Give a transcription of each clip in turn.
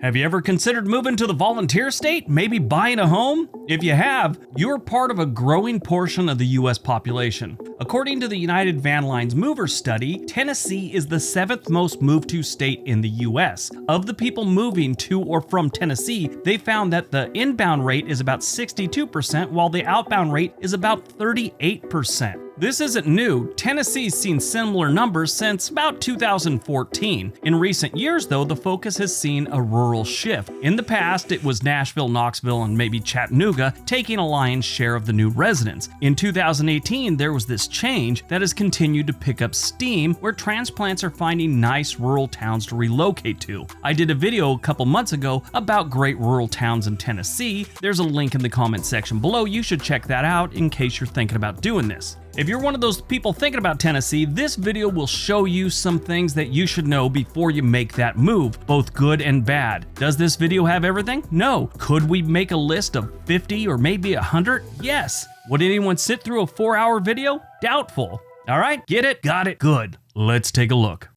Have you ever considered moving to the volunteer state? Maybe buying a home? If you have, you're part of a growing portion of the U.S. population. According to the United Van Lines Mover Study, Tennessee is the 7th most moved to state in the U.S. Of the people moving to or from Tennessee, they found that the inbound rate is about 62%, while the outbound rate is about 38%. This isn't new. Tennessee's seen similar numbers since about 2014. In recent years, though, the focus has seen a rural shift. In the past, it was Nashville, Knoxville, and maybe Chattanooga taking a lion's share of the new residents. In 2018, there was this change that has continued to pick up steam, where transplants are finding nice rural towns to relocate to. I did a video a couple months ago about great rural towns in Tennessee. There's a link in the comment section below. You should check that out in case you're thinking about doing this. If you're one of those people thinking about Tennessee, this video will show you some things that you should know before you make that move, both good and bad. Does this video have everything? No. Could we make a list of 50 or maybe 100? Yes. Would anyone sit through a 4-hour video? Doubtful. All right, get it? Got it? Good. Let's take a look.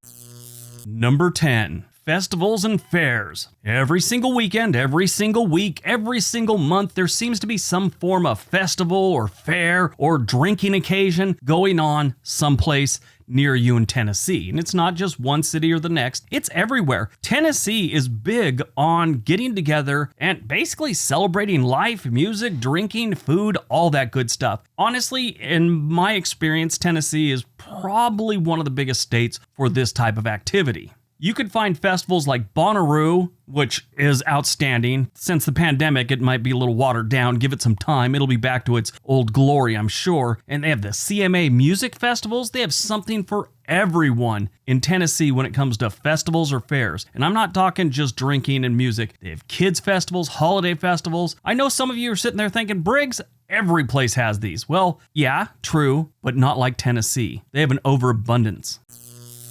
Number 10. Festivals and fairs. Every single weekend, every single week, every single month, there seems to be some form of festival or fair or drinking occasion going on someplace near you in Tennessee. And it's not just one city or the next, it's everywhere. Tennessee is big on getting together and basically celebrating life, music, drinking, food, all that good stuff. Honestly, in my experience, Tennessee is probably one of the biggest states for this type of activity. You could find festivals like Bonnaroo, which is outstanding. Since the pandemic, it might be a little watered down. Give it some time. It'll be back to its old glory, I'm sure. And they have the CMA music festivals. They have something for everyone in Tennessee when it comes to festivals or fairs. And I'm not talking just drinking and music. They have kids festivals, holiday festivals. I know some of you are sitting there thinking, Briggs, every place has these. Well, yeah, true, but not like Tennessee. They have an overabundance.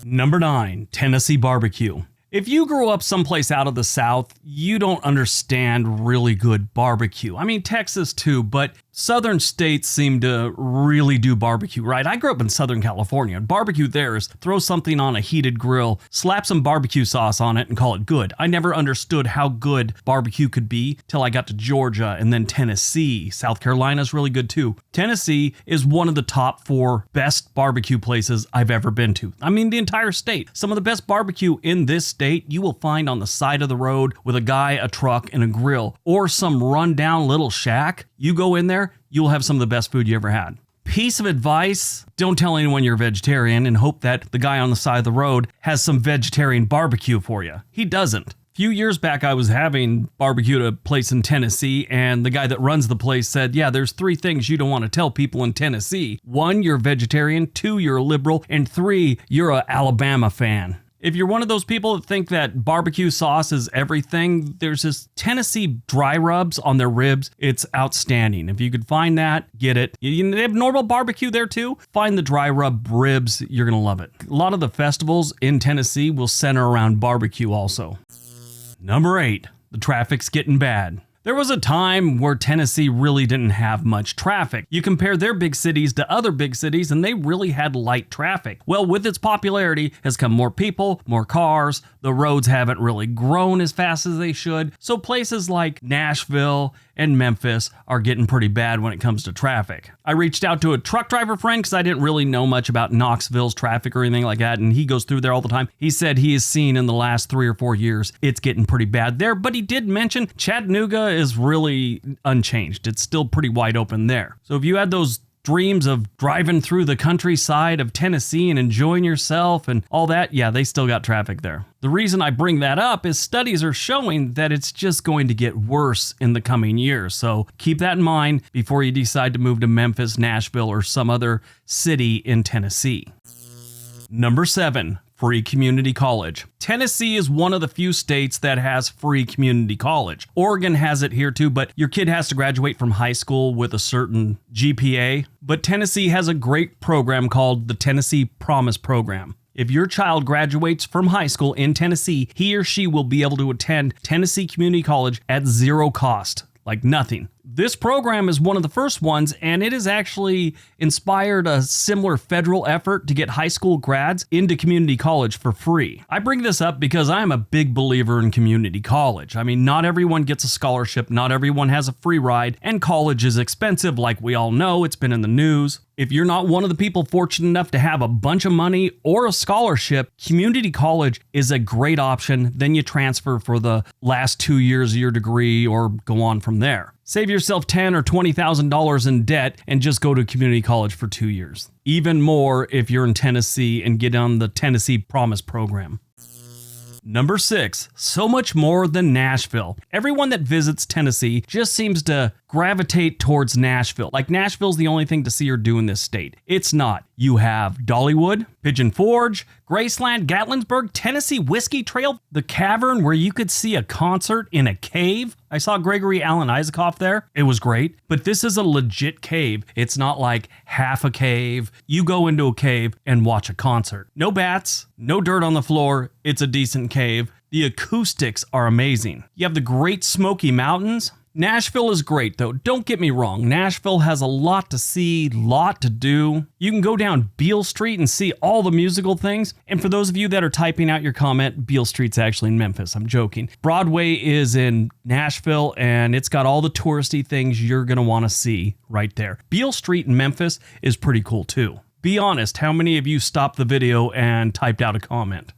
Number 9, Tennessee barbecue. If you grew up someplace out of the South, you don't understand really good barbecue. I mean, Texas too, but southern states seem to really do barbecue right. I grew up in Southern California. Barbecue there is throw something on a heated grill, slap some barbecue sauce on it, and call it good. I never understood how good barbecue could be till I got to Georgia and then Tennessee. South Carolina's really good too. Tennessee is one of the top 4 best barbecue places I've ever been to. I mean, the entire state. Some of the best barbecue in this state you will find on the side of the road with a guy, a truck, and a grill, or some rundown little shack. You go in there, you'll have some of the best food you ever had. Piece of advice, don't tell anyone you're a vegetarian and hope that the guy on the side of the road has some vegetarian barbecue for you. He doesn't. A few years back, I was having barbecue at a place in Tennessee, and the guy that runs the place said, yeah, there's 3 things you don't want to tell people in Tennessee. 1, you're a vegetarian. 2, you're a liberal. And 3, you're an Alabama fan. If you're one of those people that think that barbecue sauce is everything, there's this Tennessee dry rubs on their ribs. It's outstanding. If you could find that, get it. They have normal barbecue there too. Find the dry rub ribs. You're going to love it. A lot of the festivals in Tennessee will center around barbecue also. Number 8, the traffic's getting bad. There was a time where Tennessee really didn't have much traffic. You compare their big cities to other big cities and they really had light traffic. Well, with its popularity has come more people, more cars. The roads haven't really grown as fast as they should. So places like Nashville and Memphis are getting pretty bad when it comes to traffic. I reached out to a truck driver friend because I didn't really know much about Knoxville's traffic or anything like that, and he goes through there all the time. He said he has seen in the last 3 or 4 years it's getting pretty bad there, but he did mention Chattanooga is really unchanged. It's still pretty wide open there. So if you had those dreams of driving through the countryside of Tennessee and enjoying yourself and all that, yeah, they still got traffic there. The reason I bring that up is studies are showing that it's just going to get worse in the coming years. So keep that in mind before you decide to move to Memphis, Nashville, or some other city in Tennessee. Number 7, free community college. Tennessee is one of the few states that has free community college. Oregon has it here too, but your kid has to graduate from high school with a certain GPA. But Tennessee has a great program called the Tennessee Promise Program. If your child graduates from high school in Tennessee, he or she will be able to attend Tennessee Community College at 0 cost. Like nothing. This program is one of the first ones, and it has actually inspired a similar federal effort to get high school grads into community college for free. I bring this up because I'm a big believer in community college. I mean, not everyone gets a scholarship, not everyone has a free ride, and college is expensive like we all know. It's been in the news. If you're not one of the people fortunate enough to have a bunch of money or a scholarship, community college is a great option. Then you transfer for the last 2 years of your degree or go on from there. Save yourself $10,000 or $20,000 in debt and just go to community college for 2 years. Even more if you're in Tennessee and get on the Tennessee Promise program. Number 6, so much more than Nashville. Everyone that visits Tennessee just seems to gravitate towards Nashville. Like Nashville's the only thing to see or do in this state. It's not. You have Dollywood, Pigeon Forge, Graceland, Gatlinburg, Tennessee Whiskey Trail, the Cavern where you could see a concert in a cave. I saw Gregory Alan Isaacoff there. It was great. But this is a legit cave. It's not like half a cave. You go into a cave and watch a concert. No bats, no dirt on the floor. It's a decent cave. The acoustics are amazing. You have the Great Smoky Mountains. Nashville is great though, don't get me wrong. Nashville has a lot to see, lot to do. You can go down Beale Street and see all the musical things. And for those of you that are typing out your comment, Beale Street's actually in Memphis, I'm joking. Broadway is in Nashville and it's got all the touristy things you're gonna wanna see right there. Beale Street in Memphis is pretty cool too. Be honest, how many of you stopped the video and typed out a comment?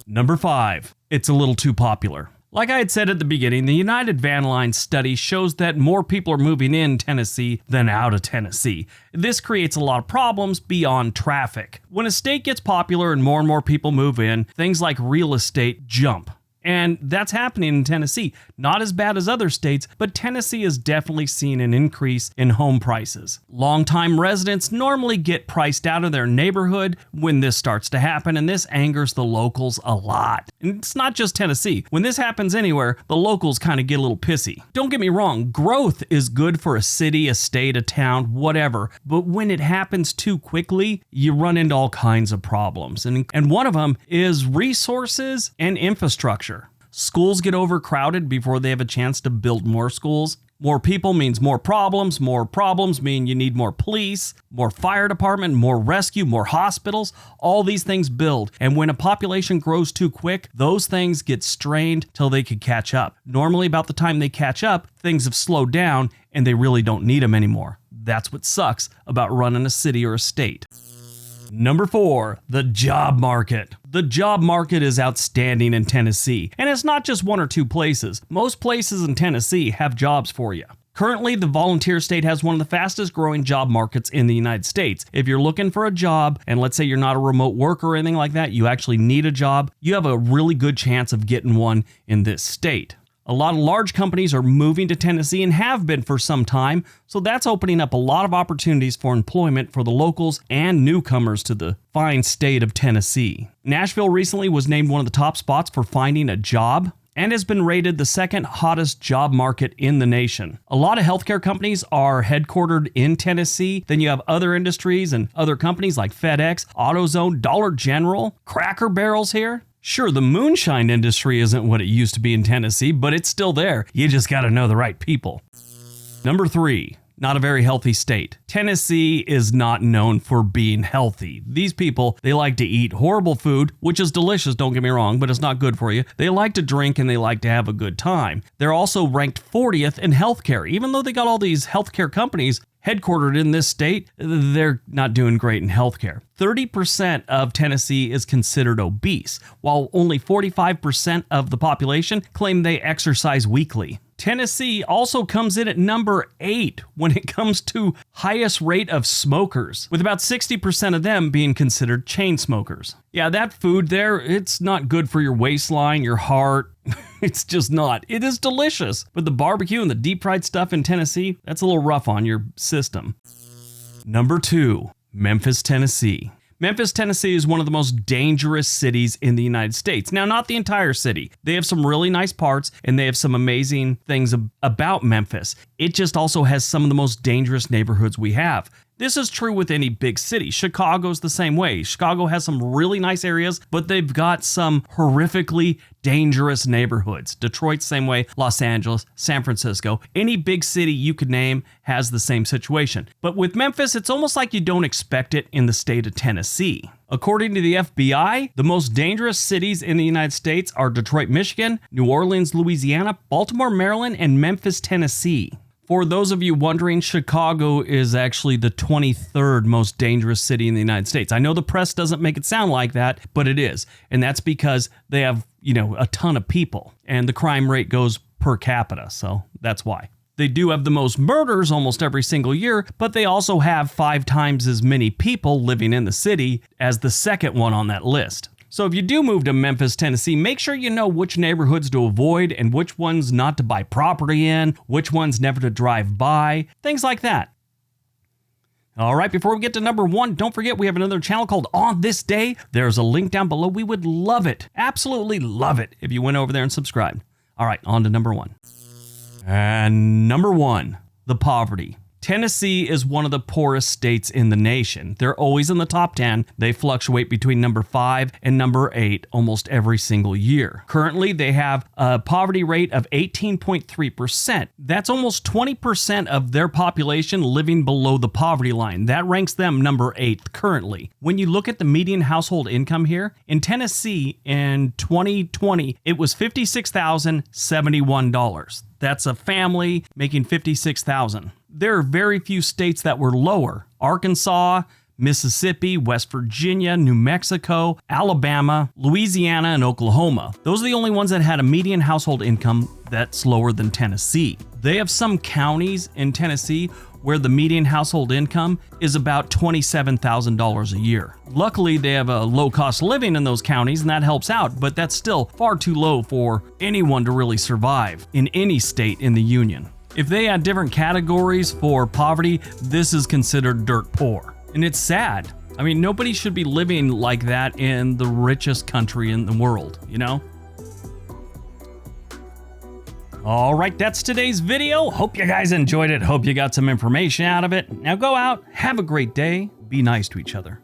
Number 5, it's a little too popular. Like I had said at the beginning, the United Van Line study shows that more people are moving in Tennessee than out of Tennessee. This creates a lot of problems beyond traffic. When a state gets popular and more people move in, things like real estate jump. And that's happening in Tennessee. Not as bad as other states, but Tennessee has definitely seen an increase in home prices. Longtime residents normally get priced out of their neighborhood when this starts to happen, and this angers the locals a lot. And it's not just Tennessee. When this happens anywhere, the locals kind of get a little pissy. Don't get me wrong, growth is good for a city, a state, a town, whatever. But when it happens too quickly, you run into all kinds of problems. And one of them is resources and infrastructure. Schools get overcrowded before they have a chance to build more schools. More people means more problems mean you need more police, more fire department, more rescue, more hospitals. All these things build. And when a population grows too quick, those things get strained till they could catch up. Normally about the time they catch up, things have slowed down and they really don't need them anymore. That's what sucks about running a city or a state. Number 4, the job market. The job market is outstanding in Tennessee, and it's not just one or two places. Most places in Tennessee have jobs for you. Currently, the volunteer state has one of the fastest growing job markets in the United States. If you're looking for a job, and let's say you're not a remote worker or anything like that, you actually need a job, you have a really good chance of getting one in this state. A lot of large companies are moving to Tennessee and have been for some time, so that's opening up a lot of opportunities for employment for the locals and newcomers to the fine state of Tennessee. Nashville recently was named one of the top spots for finding a job and has been rated the second hottest job market in the nation. A lot of healthcare companies are headquartered in Tennessee. Then you have other industries and other companies like FedEx, AutoZone, Dollar General, Cracker Barrel's here. Sure, the moonshine industry isn't what it used to be in Tennessee, but it's still there. You just got to know the right people. Number 3, not a very healthy state. Tennessee is not known for being healthy. These people, they like to eat horrible food, which is delicious, don't get me wrong, but it's not good for you. They like to drink and they like to have a good time. They're also ranked 40th in healthcare. Even though they got all these healthcare companies headquartered in this state, they're not doing great in healthcare. 30% of Tennessee is considered obese, while only 45% of the population claim they exercise weekly. Tennessee also comes in at number 8 when it comes to highest rate of smokers, with about 60% of them being considered chain smokers. Yeah, that food there, it's not good for your waistline, your heart. It's just not. It is delicious, but the barbecue and the deep fried stuff in Tennessee, that's a little rough on your system. Number 2, Memphis, Tennessee. Memphis, Tennessee is one of the most dangerous cities in the United States. Now, not the entire city. They have some really nice parts and they have some amazing things about Memphis. It just also has some of the most dangerous neighborhoods we have. This is true with any big city. Chicago's the same way. Chicago has some really nice areas, but they've got some horrifically dangerous neighborhoods. Detroit, same way. Los Angeles, San Francisco, any big city you could name has the same situation. But with Memphis, it's almost like you don't expect it in the state of Tennessee. According to the FBI, the most dangerous cities in the United States are Detroit, Michigan, New Orleans, Louisiana, Baltimore, Maryland, and Memphis, Tennessee. For those of you wondering, Chicago is actually the 23rd most dangerous city in the United States. I know the press doesn't make it sound like that, but it is. And that's because they have, a ton of people and the crime rate goes per capita. So that's why. They do have the most murders almost every single year, but they also have 5 times as many people living in the city as the second one on that list. So if you do move to Memphis, Tennessee, make sure you know which neighborhoods to avoid and which ones not to buy property in, which ones never to drive by, things like that. All right, before we get to number 1, don't forget we have another channel called On This Day. There's a link down below. We would love it, absolutely love it, if you went over there and subscribed. All right, on to number 1. And number 1, the poverty. Tennessee is one of the poorest states in the nation. They're always in the top 10. They fluctuate between number 5 and number 8 almost every single year. Currently, they have a poverty rate of 18.3%. That's almost 20% of their population living below the poverty line. That ranks them number 8 currently. When you look at the median household income here, in Tennessee in 2020, it was $56,071. That's a family making $56,000. There are very few states that were lower. Arkansas, Mississippi, West Virginia, New Mexico, Alabama, Louisiana, and Oklahoma. Those are the only ones that had a median household income that's lower than Tennessee. They have some counties in Tennessee where the median household income is about $27,000 a year. Luckily, they have a low cost of living in those counties and that helps out, but that's still far too low for anyone to really survive in any state in the union. If they had different categories for poverty, this is considered dirt poor. And it's sad. I mean, nobody should be living like that in the richest country in the world, All right, that's today's video. Hope you guys enjoyed it. Hope you got some information out of it. Now go out, have a great day, be nice to each other.